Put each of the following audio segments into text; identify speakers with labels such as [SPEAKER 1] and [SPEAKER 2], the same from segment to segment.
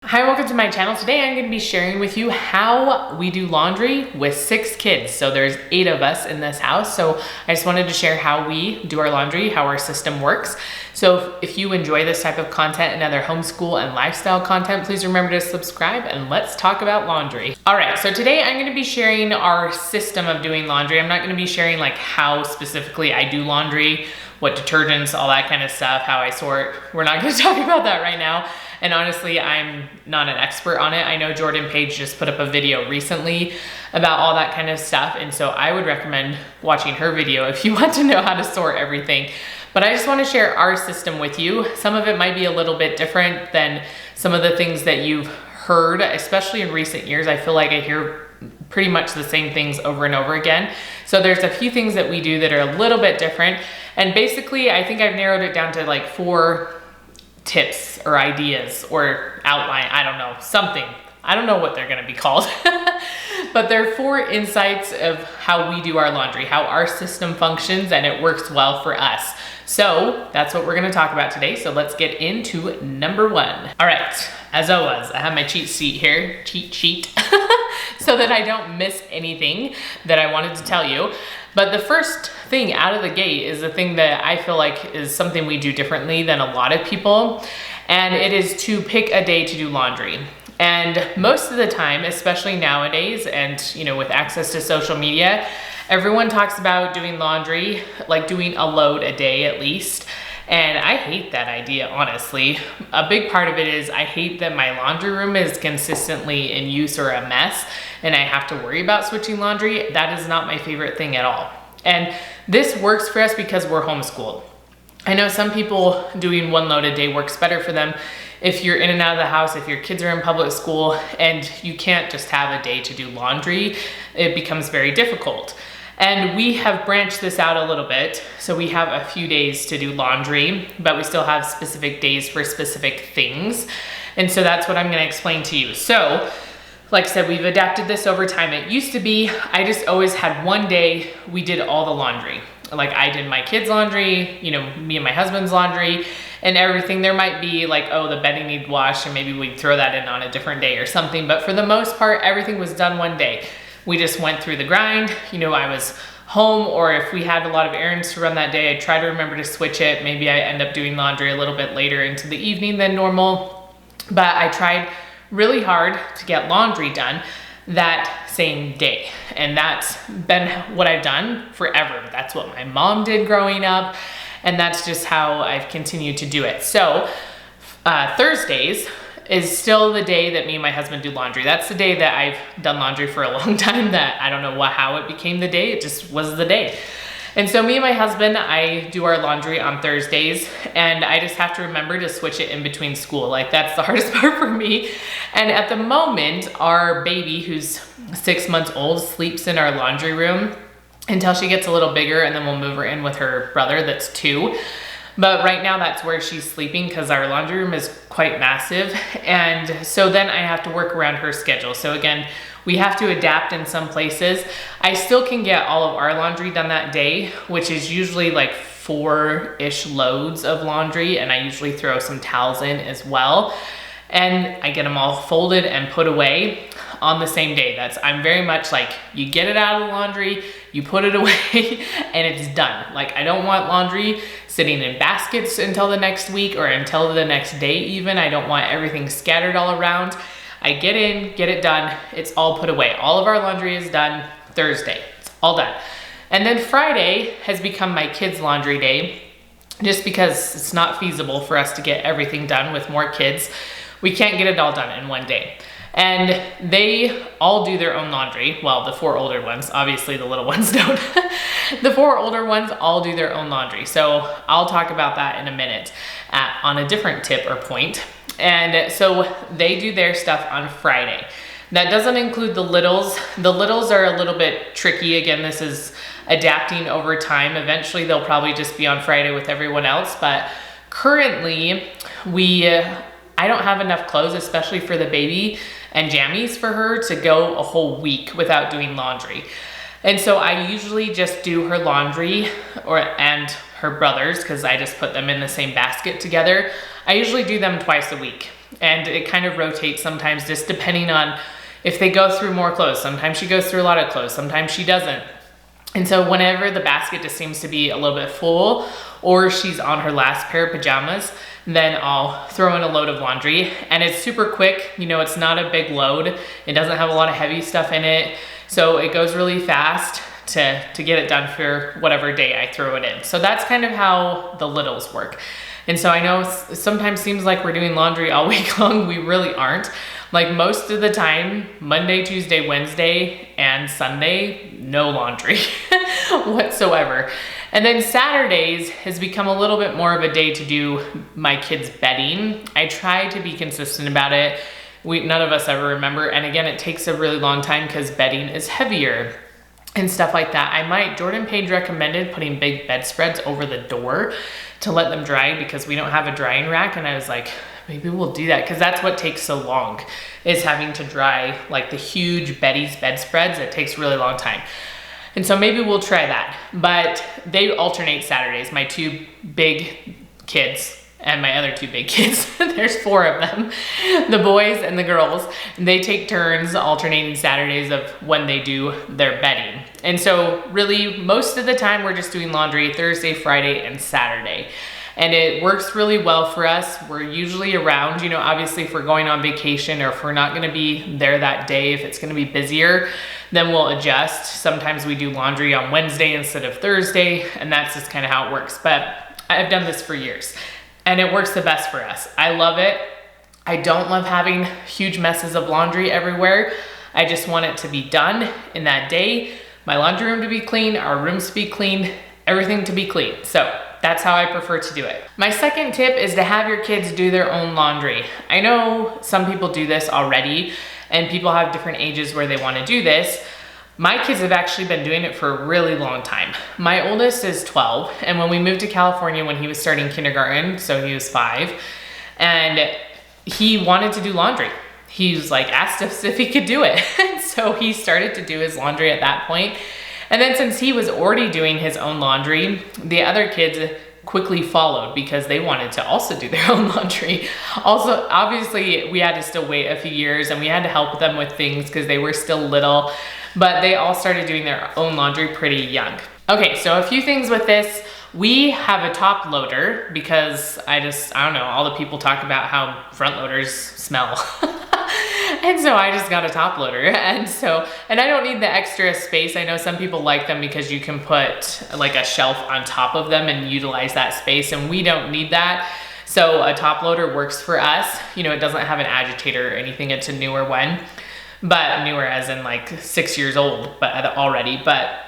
[SPEAKER 1] Hi, welcome to my channel. Today I'm going to be sharing with you how we do laundry with 6 kids. So there's 8 of us in this house. So I just wanted to share how we do our laundry, how our system works. So if you enjoy this type of content and other homeschool and lifestyle content, please remember to subscribe and let's talk about laundry. All right, so today I'm going to be sharing our system of doing laundry. I'm not going to be sharing like how specifically I do laundry, what detergents, all that kind of stuff, how I sort. We're not going to talk about that right now. And honestly, I'm not an expert on it. I know Jordan Page just put up a video recently about all that kind of stuff. And so I would recommend watching her video if you want to know how to sort everything. But I just want to share our system with you. Some of it might be a little bit different than some of the things that you've heard, especially in recent years. I feel like I hear pretty much the same things over and over again. So there's a few things that we do that are a little bit different. And basically, I think I've narrowed it down to like 4 tips or ideas or outline, I don't know, something. I don't know what they're gonna be called, but they're 4 insights of how we do our laundry, how our system functions, and it works well for us. So that's what we're gonna talk about today. So let's get into number 1. All right, as always, I have my cheat sheet here, so that I don't miss anything that I wanted to tell you. But the first thing out of the gate is the thing that I feel like is something we do differently than a lot of people, and it is to pick a day to do laundry. And most of the time, especially nowadays, and you know, with access to social media, everyone talks about doing laundry, like doing a load a day at least. And I hate that idea, honestly. A big part of it is I hate that my laundry room is consistently in use or a mess and I have to worry about switching laundry. That is not my favorite thing at all. And this works for us because we're homeschooled. I know some people doing 1 load a day works better for them if you're in and out of the house, if your kids are in public school and you can't just have a day to do laundry, it becomes very difficult. And we have branched this out a little bit. So we have a few days to do laundry, but we still have specific days for specific things. And so that's what I'm gonna explain to you. So, like I said, we've adapted this over time. It used to be, I just always had 1 day we did all the laundry. Like I did my kids' laundry, you know, me and my husband's laundry and everything. There might be like, oh, the bedding needs washed and maybe we'd throw that in on a different day or something. But for the most part, everything was done 1 day. We just went through the grind. You know, I was home, or if we had a lot of errands to run that day, I'd try to remember to switch it. Maybe I end up doing laundry a little bit later into the evening than normal. But I tried really hard to get laundry done that same day. And that's been what I've done forever. That's what my mom did growing up. And that's just how I've continued to do it. So Thursdays is still the day that me and my husband do laundry. That's the day that I've done laundry for a long time, that I don't know how it became the day, it just was the day. And so me and my husband, I do our laundry on Thursdays, and I just have to remember to switch it in between school. Like that's the hardest part for me. And at the moment, our baby, who's 6 months old, sleeps in our laundry room until she gets a little bigger, and then we'll move her in with her brother that's 2. But right now that's where she's sleeping because our laundry room is quite massive. And so then I have to work around her schedule. So again, we have to adapt in some places. I still can get all of our laundry done that day, which is usually like 4-ish loads of laundry. And I usually throw some towels in as well. And I get them all folded and put away on the same day. I'm very much like, you get it out of the laundry, you put it away, and it's done. Like I don't want laundry sitting in baskets until the next week or until the next day even. I don't want everything scattered all around. I get in, get it done, it's all put away. All of our laundry is done Thursday, it's all done. And then Friday has become my kids' laundry day, just because it's not feasible for us to get everything done with more kids. We can't get it all done in 1 day. And they all do their own laundry. Well, the 4 older ones, obviously the little ones don't. The 4 older ones all do their own laundry. So I'll talk about that in a minute on a different tip or point. And so they do their stuff on Friday. That doesn't include the littles. The littles are a little bit tricky. Again, this is adapting over time. Eventually they'll probably just be on Friday with everyone else. But currently I don't have enough clothes, especially for the baby and jammies for her to go a whole week without doing laundry. And so I usually just do her laundry and her brother's, because I just put them in the same basket together. I usually do them twice a week. And it kind of rotates sometimes just depending on if they go through more clothes. Sometimes she goes through a lot of clothes, sometimes she doesn't. And so whenever the basket just seems to be a little bit full, or she's on her last pair of pajamas, then I'll throw in a load of laundry. And it's super quick, you know, it's not a big load. It doesn't have a lot of heavy stuff in it. So it goes really fast to get it done for whatever day I throw it in. So that's kind of how the littles work. And so I know sometimes seems like we're doing laundry all week long. We really aren't. Like most of the time, Monday, Tuesday, Wednesday, and Sunday, no laundry whatsoever. And then Saturdays has become a little bit more of a day to do my kids' bedding. I try to be consistent about it. None of us ever remember. And again, it takes a really long time because bedding is heavier and stuff like that. Jordan Page recommended putting big bedspreads over the door to let them dry because we don't have a drying rack. And I was like, maybe we'll do that because that's what takes so long, is having to dry like the huge Betty's bedspreads. It takes a really long time. And so maybe we'll try that. But they alternate Saturdays, my two big kids and my other two big kids. There's 4 of them, the boys and the girls. They take turns alternating Saturdays of when they do their bedding. And so really most of the time we're just doing laundry Thursday, Friday, and Saturday. And it works really well for us. We're usually around, you know, obviously if we're going on vacation or if we're not gonna be there that day, if it's gonna be busier, then we'll adjust. Sometimes we do laundry on Wednesday instead of Thursday, and that's just kind of how it works. But I've done this for years and it works the best for us. I love it. I don't love having huge messes of laundry everywhere. I just want it to be done in that day. My laundry room to be clean, our rooms to be clean, everything to be clean. So that's how I prefer to do it. My second tip is to have your kids do their own laundry. I know some people do this already and people have different ages where they want to do this. My kids have actually been doing it for a really long time. My oldest is 12, and when we moved to California when he was starting kindergarten, so he was 5, and he wanted to do laundry. He was like, asked us if he could do it. So he started to do his laundry at that point. And then since he was already doing his own laundry, the other kids quickly followed because they wanted to also do their own laundry. Also, obviously, we had to still wait a few years and we had to help them with things because they were still little, but they all started doing their own laundry pretty young. Okay, so a few things with this. We have a top loader because I don't know, all the people talk about how front loaders smell. And so I just got a top loader. And I don't need the extra space. I know some people like them because you can put like a shelf on top of them and utilize that space, and we don't need that. So a top loader works for us. You know, it doesn't have an agitator or anything. It's a newer one, but newer as in like 6 years old, but already. But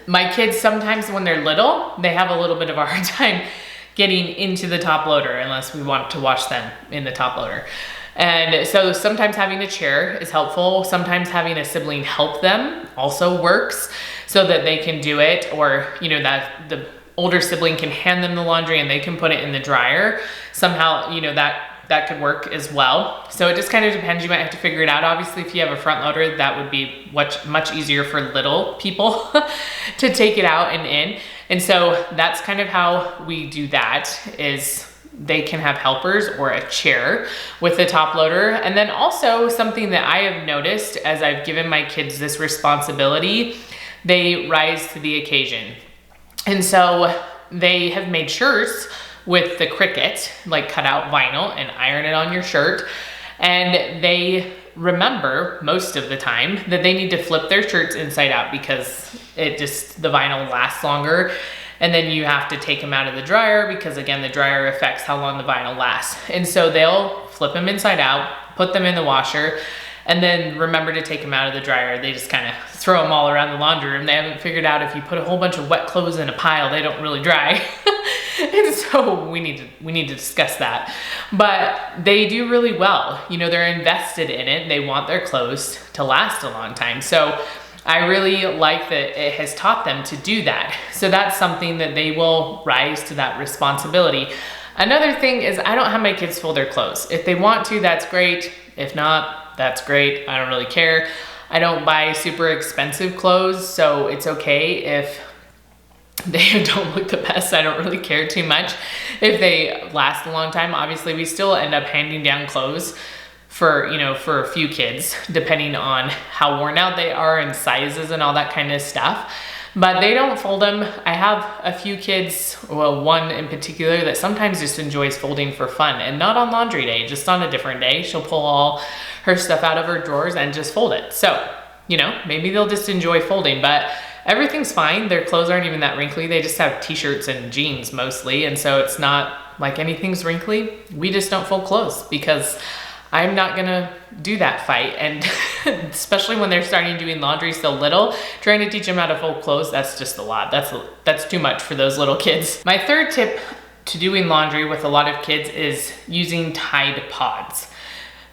[SPEAKER 1] my kids, sometimes when they're little, they have a little bit of a hard time getting into the top loader unless we want to wash them in the top loader. And so sometimes having a chair is helpful. Sometimes having a sibling help them also works so that they can do it, or, you know, that the older sibling can hand them the laundry and they can put it in the dryer. Somehow, you know, that could work as well. So it just kind of depends. You might have to figure it out. Obviously, if you have a front loader, that would be much easier for little people to take it out and in. And so that's kind of how we do that, is they can have helpers or a chair with the top loader. And then also something that I have noticed as I've given my kids this responsibility, they rise to the occasion. And so they have made shirts with the Cricut, like cut out vinyl and iron it on your shirt. And they remember most of the time that they need to flip their shirts inside out because the vinyl lasts longer. And then you have to take them out of the dryer because, again, the dryer affects how long the vinyl lasts. And so they'll flip them inside out, put them in the washer, and then remember to take them out of the dryer. They just kind of throw them all around the laundry room. They haven't figured out if you put a whole bunch of wet clothes in a pile, they don't really dry. And so we need to discuss that. But they do really well. You know, they're invested in it. They want their clothes to last a long time. So I really like that it has taught them to do that. So that's something that they will rise to that responsibility. Another thing is I don't have my kids fold their clothes. If they want to, that's great. If not, that's great. I don't really care. I don't buy super expensive clothes, so it's okay if They don't look the best. I don't really care too much if they last a long time. Obviously, we still end up handing down clothes for, you know, for a few kids, depending on how worn out they are and sizes and all that kind of stuff. But they don't fold them. I have a few kids, well, one in particular that sometimes just enjoys folding for fun, and not on laundry day, just on a different day. She'll pull all her stuff out of her drawers and just fold it. So, you know, maybe they'll just enjoy folding, but everything's fine. Their clothes aren't even that wrinkly. They just have t-shirts and jeans mostly. And so it's not like anything's wrinkly. We just don't fold clothes because I'm not gonna do that fight. And especially when they're starting doing laundry so little, trying to teach them how to fold clothes, that's just a lot. That's too much for those little kids. My third tip to doing laundry with a lot of kids is using Tide Pods,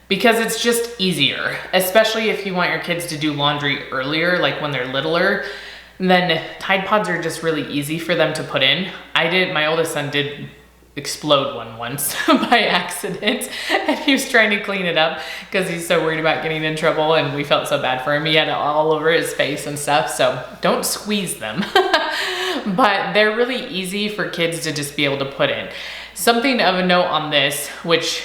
[SPEAKER 1] because it's just easier, especially if you want your kids to do laundry earlier, like when they're littler. Then Tide Pods are just really easy for them to put in. My oldest son did explode one once by accident, and he was trying to clean it up because he's so worried about getting in trouble, and we felt so bad for him. He had it all over his face and stuff, so don't squeeze them. But they're really easy for kids to just be able to put in. Something of a note on this, which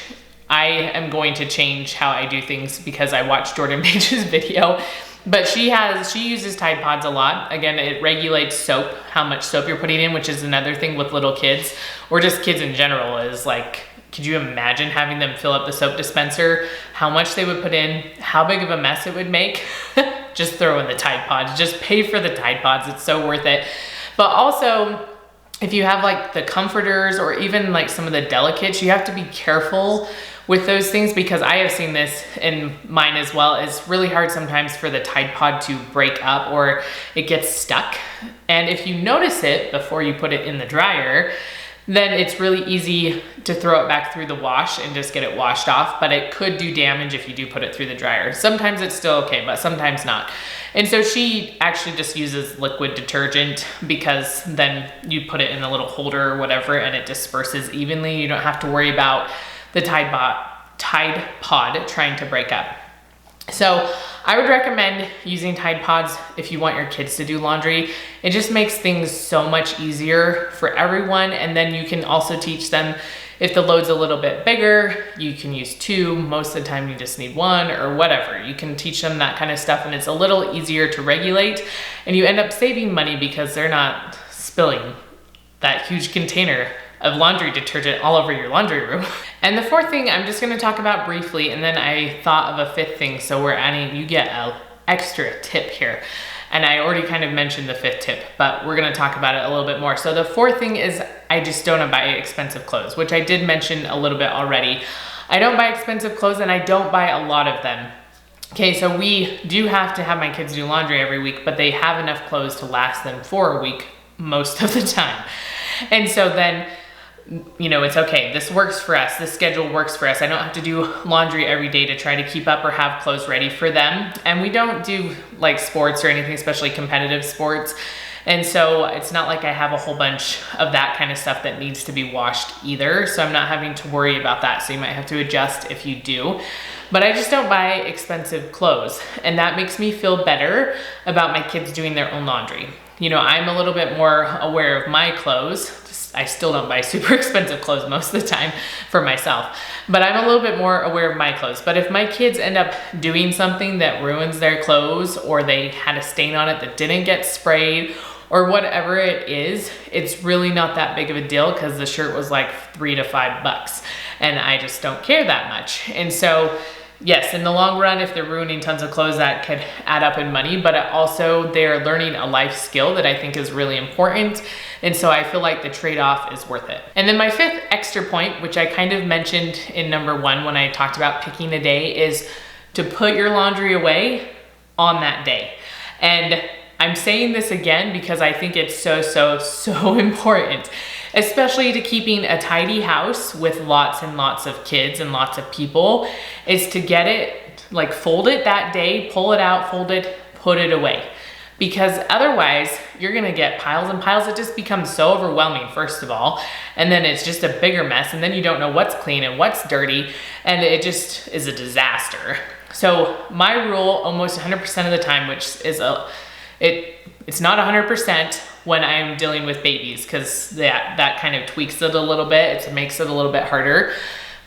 [SPEAKER 1] I am going to change how I do things because I watched Jordan Page's video, but she uses Tide Pods a lot. Again, it regulates soap, how much soap you're putting in, which is another thing with little kids, or just kids in general, is like, could you imagine having them fill up the soap dispenser, how much they would put in, how big of a mess it would make? Just throw in the Tide Pods, just pay for the Tide Pods, it's so worth it. But also, if you have like the comforters or even like some of the delicates, you have to be careful with those things, because I have seen this in mine as well. It's really hard sometimes for the Tide Pod to break up, or it gets stuck. And if you notice it before you put it in the dryer, then it's really easy to throw it back through the wash and just get it washed off, but it could do damage if you do put it through the dryer. Sometimes it's still okay, but sometimes not. And so she actually just uses liquid detergent, because then you put it in a little holder or whatever and it disperses evenly. You don't have to worry about the Tide Pod trying to break up. So I would recommend using Tide Pods if you want your kids to do laundry. It just makes things so much easier for everyone. And then you can also teach them, if the load's a little bit bigger, you can use 2. Most of the time you just need 1 or whatever. You can teach them that kind of stuff, and it's a little easier to regulate, and you end up saving money because they're not spilling that huge container of laundry detergent all over your laundry room. And the fourth thing I'm just gonna talk about briefly, and then I thought of a fifth thing, so you get an extra tip here. And I already kind of mentioned the fifth tip, but we're gonna talk about it a little bit more. So the fourth thing is I just don't buy expensive clothes, which I did mention a little bit already. I don't buy expensive clothes, and I don't buy a lot of them. Okay, so we do have to have my kids do laundry every week, but they have enough clothes to last them for a week most of the time. And so then, you know, it's okay. This works for us. This schedule works for us. I don't have to do laundry every day to try to keep up or have clothes ready for them. And we don't do like sports or anything, especially competitive sports. And so it's not like I have a whole bunch of that kind of stuff that needs to be washed either. So I'm not having to worry about that. So you might have to adjust if you do. But I just don't buy expensive clothes. And that makes me feel better about my kids doing their own laundry. You know, I'm a little bit more aware of my clothes. I still don't buy super expensive clothes most of the time for myself, but I'm a little bit more aware of my clothes. But if my kids end up doing something that ruins their clothes, or they had a stain on it that didn't get sprayed, or whatever it is, it's really not that big of a deal, because the shirt was like $3 to $5 and I just don't care that much. And so yes, in the long run, if they're ruining tons of clothes, that could add up in money, but also they're learning a life skill that I think is really important. And so I feel like the trade-off is worth it. And then my fifth extra point, which I kind of mentioned in number 1 when I talked about picking a day, is to put your laundry away on that day. And I'm saying this again because I think it's so important, especially to keeping a tidy house with lots and lots of kids and lots of people, is to get it, like fold it that day, pull it out, fold it, put it away. Because otherwise you're gonna get piles and piles. It just becomes so overwhelming, first of all, and then it's just a bigger mess, and then you don't know what's clean and what's dirty, and it just is a disaster. So my rule almost 100% of the time, which is it's not 100%, when I'm dealing with babies, because that kind of tweaks it a little bit. It makes it a little bit harder.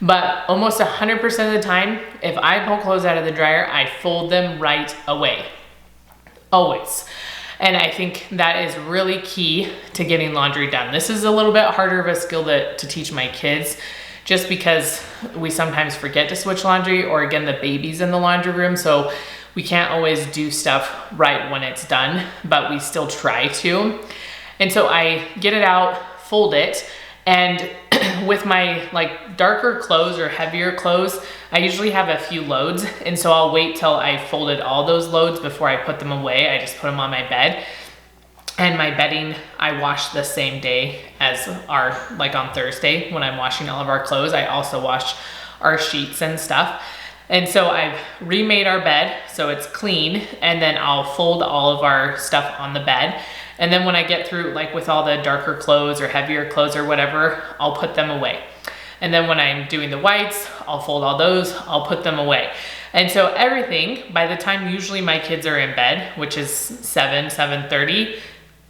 [SPEAKER 1] But almost 100% of the time, if I pull clothes out of the dryer, I fold them right away. Always. And I think that is really key to getting laundry done. This is a little bit harder of a skill to teach my kids, just because we sometimes forget to switch laundry, or again, the baby's in the laundry room. So we can't always do stuff right when it's done, but we still try to. And so I get it out, fold it, and with my like darker clothes or heavier clothes, I usually have a few loads. And so I'll wait till I folded all those loads before I put them away. I just put them on my bed. And my bedding, I wash the same day as like on Thursday when I'm washing all of our clothes, I also wash our sheets and stuff. And so I've remade our bed so it's clean, and then I'll fold all of our stuff on the bed. And then when I get through, like with all the darker clothes or heavier clothes or whatever, I'll put them away. And then when I'm doing the whites, I'll fold all those, I'll put them away. And so everything, by the time usually my kids are in bed, which is 7:30,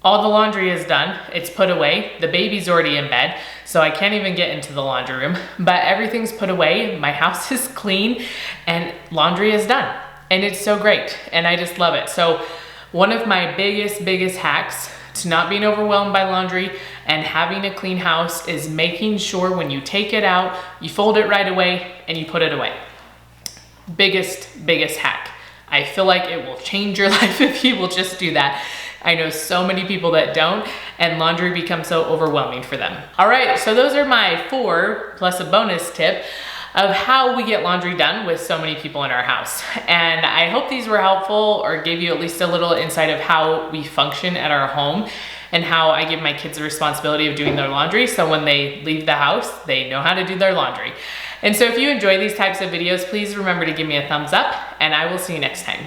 [SPEAKER 1] all the laundry is done, it's put away. The baby's already in bed, so I can't even get into the laundry room, but everything's put away. My house is clean and laundry is done. And it's so great, and I just love it. So one of my biggest hacks to not being overwhelmed by laundry and having a clean house is making sure when you take it out, you fold it right away and you put it away. Biggest hack. I feel like it will change your life if you will just do that. I know so many people that don't, and laundry becomes so overwhelming for them. All right, so those are my 4 plus a bonus tip of how we get laundry done with so many people in our house. And I hope these were helpful or gave you at least a little insight of how we function at our home and how I give my kids the responsibility of doing their laundry, so when they leave the house, they know how to do their laundry. And so if you enjoy these types of videos, please remember to give me a thumbs up, and I will see you next time.